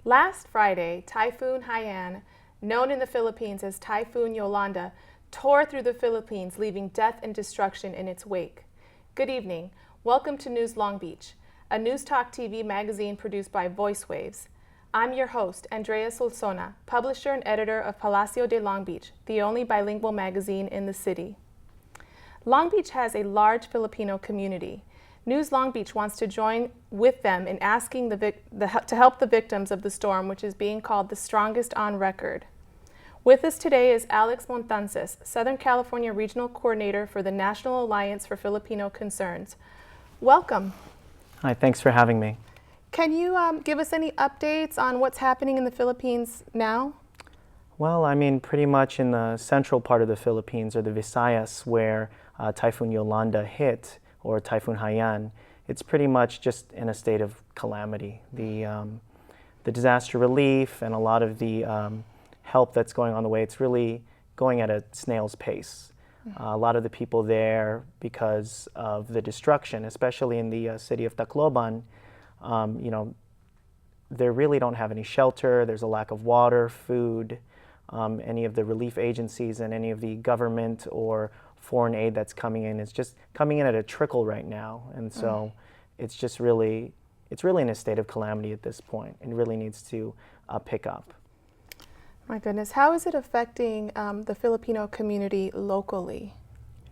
Last Friday, Typhoon Haiyan, known in the Philippines as Typhoon Yolanda, tore through the Philippines, leaving death and destruction in its wake. Good evening. Welcome to NewsLongBeach, a News Talk TV magazine produced by Voice Waves. I'm your host, Andrea Solsona, publisher and editor of Palacio de Long Beach, the only bilingual magazine in the city. Long Beach has a large Filipino community. NewsLongBeach wants to join with them in asking to help the victims of the storm, which is being called the strongest on record. With us today is Alex Montances, Southern California Regional Coordinator for the National Alliance for Filipino Concerns. Welcome. Hi, thanks for having me. Can you give us any updates on what's happening in the Philippines now? Well, I mean, pretty much in the central part of the Philippines, or the Visayas, where Typhoon Yolanda hit, or Typhoon Haiyan, it's pretty much just in a state of calamity. The disaster relief and a lot of the help that's going on the way, it's really going at a snail's pace. A lot of the people there, because of the destruction, especially in the city of Tacloban, they really don't have any shelter. There's a lack of water, food. Any of the relief agencies and any of the government or foreign aid that's coming in is just coming in at a trickle right now. And so it's just really, it's really in a state of calamity at this point and really needs to pick up. My goodness, how is it affecting the Filipino community locally?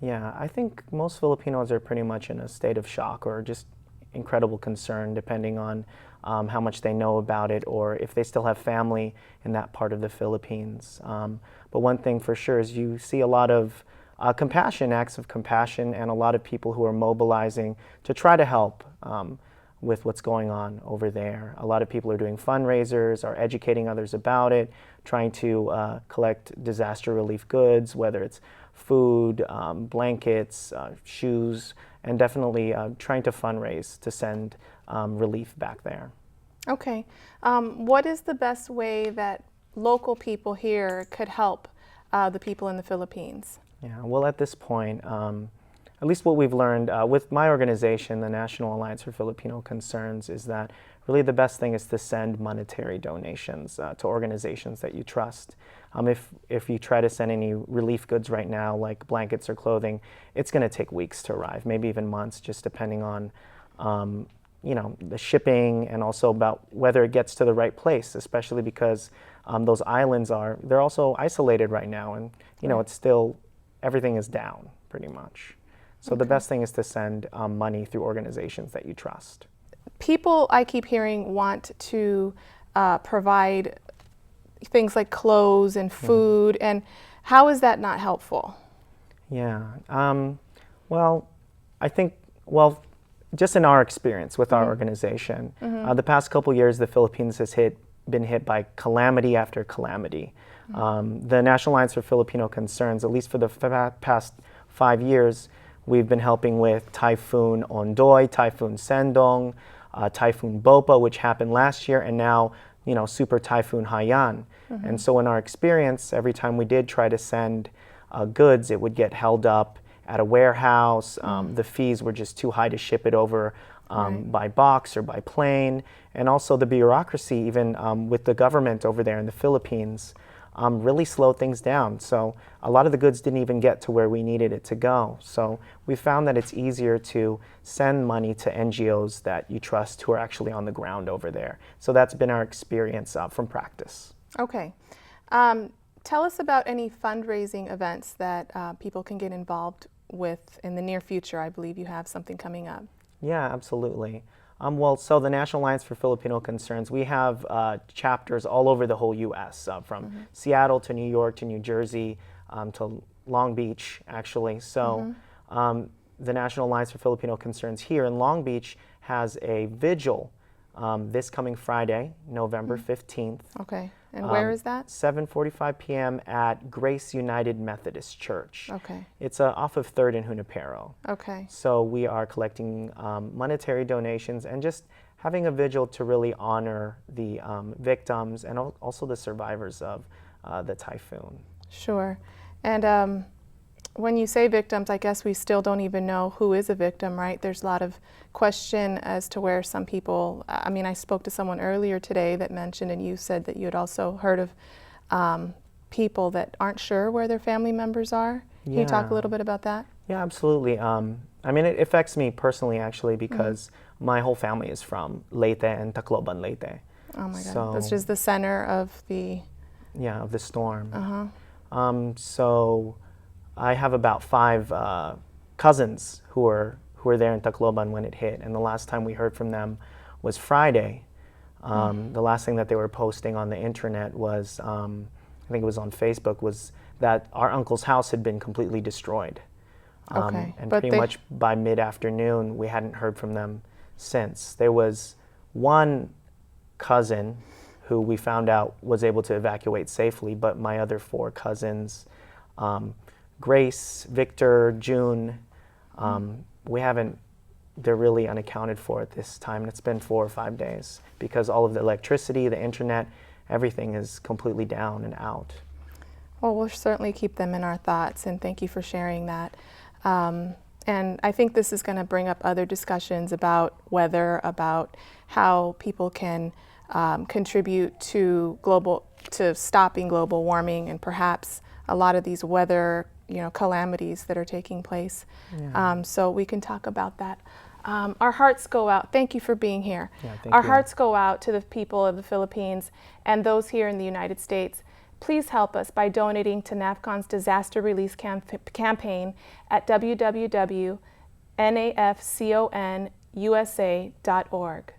Yeah, I think most Filipinos are pretty much in a state of shock or just incredible concern, depending on how much they know about it or if they still have family in that part of the Philippines. But one thing for sure is you see a lot of compassion, acts of compassion, and a lot of people who are mobilizing to try to help with what's going on over there. A lot of people are doing fundraisers, are educating others about it, trying to collect disaster relief goods, whether it's food, blankets, shoes, and definitely trying to fundraise to send relief back there. Okay. What is the best way that local people here could help the people in the Philippines? Yeah, well, at this point, at least what we've learned with my organization, the National Alliance for Filipino Concerns, is that really the best thing is to send monetary donations to organizations that you trust. If you try to send any relief goods right now, like blankets or clothing, it's going to take weeks to arrive, maybe even months, just depending on the shipping and also about whether it gets to the right place, especially because those islands they're also isolated right now, and it's still, everything is down pretty much. So the best thing is to send money through organizations that you trust. People, I keep hearing, want to provide things like clothes and food, and how is that not helpful? Yeah, well, I think, just in our experience with our organization, the past couple years, the Philippines has been hit by calamity after calamity. The National Alliance for Filipino Concerns, at least for the past 5 years, we've been helping with Typhoon Ondoy, Typhoon Sendong, Typhoon Bopa, which happened last year, and now, Super Typhoon Haiyan. And so in our experience, every time we did try to send goods, it would get held up at a warehouse. The fees were just too high to ship it over by box or by plane. And also the bureaucracy, even with the government over there in the Philippines, really slowed things down. So a lot of the goods didn't even get to where we needed it to go. So we found that it's easier to send money to NGOs that you trust who are actually on the ground over there. So that's been our experience from practice. Okay. Tell us about any fundraising events that people can get involved with in the near future. I believe you have something coming up. Yeah, absolutely. So the National Alliance for Filipino Concerns, we have chapters all over the whole U.S., from Seattle to New York to New Jersey to Long Beach, actually. So the National Alliance for Filipino Concerns here in Long Beach has a vigil this coming Friday, November 15th. Okay. And where is that? 7:45 p.m. at Grace United Methodist Church. Okay. It's off of 3rd and Junipero. Okay. So we are collecting monetary donations and just having a vigil to really honor the victims and also the survivors of the typhoon. Sure. And when you say victims, I guess we still don't even know who is a victim, right? There's a lot of question as to where some people, I mean, I spoke to someone earlier today that mentioned, and you said that you had also heard of people that aren't sure where their family members are. Can you talk a little bit about that? Yeah, absolutely. I mean, it affects me personally, actually, because my whole family is from Leyte and Tacloban, Leyte. Oh my God, So, that's just the center of the... Yeah, of the storm. Uh-huh. So I have about 5 cousins who were there in Tacloban when it hit, and the last time we heard from them was Friday. The last thing that they were posting on the internet was, I think it was on Facebook, was that our uncle's house had been completely destroyed. Okay. And But pretty much by mid-afternoon, we hadn't heard from them since. There was one cousin who we found out was able to evacuate safely, but my other 4 cousins, Grace, Victor, June, we haven't, they're really unaccounted for at this time. And it's been 4 or 5 days because all of the electricity, the internet, everything is completely down and out. Well, we'll certainly keep them in our thoughts, and thank you for sharing that. And I think this is going to bring up other discussions about weather, about how people can contribute to stopping global warming, and perhaps a lot of these weather, calamities that are taking place. Yeah. So we can talk about that. Our hearts go out. Thank you for being here. Yeah, thank Our you. hearts go out to the people of the Philippines and those here in the United States. Please help us by donating to NAFCON's disaster release campaign at www.nafconusa.org.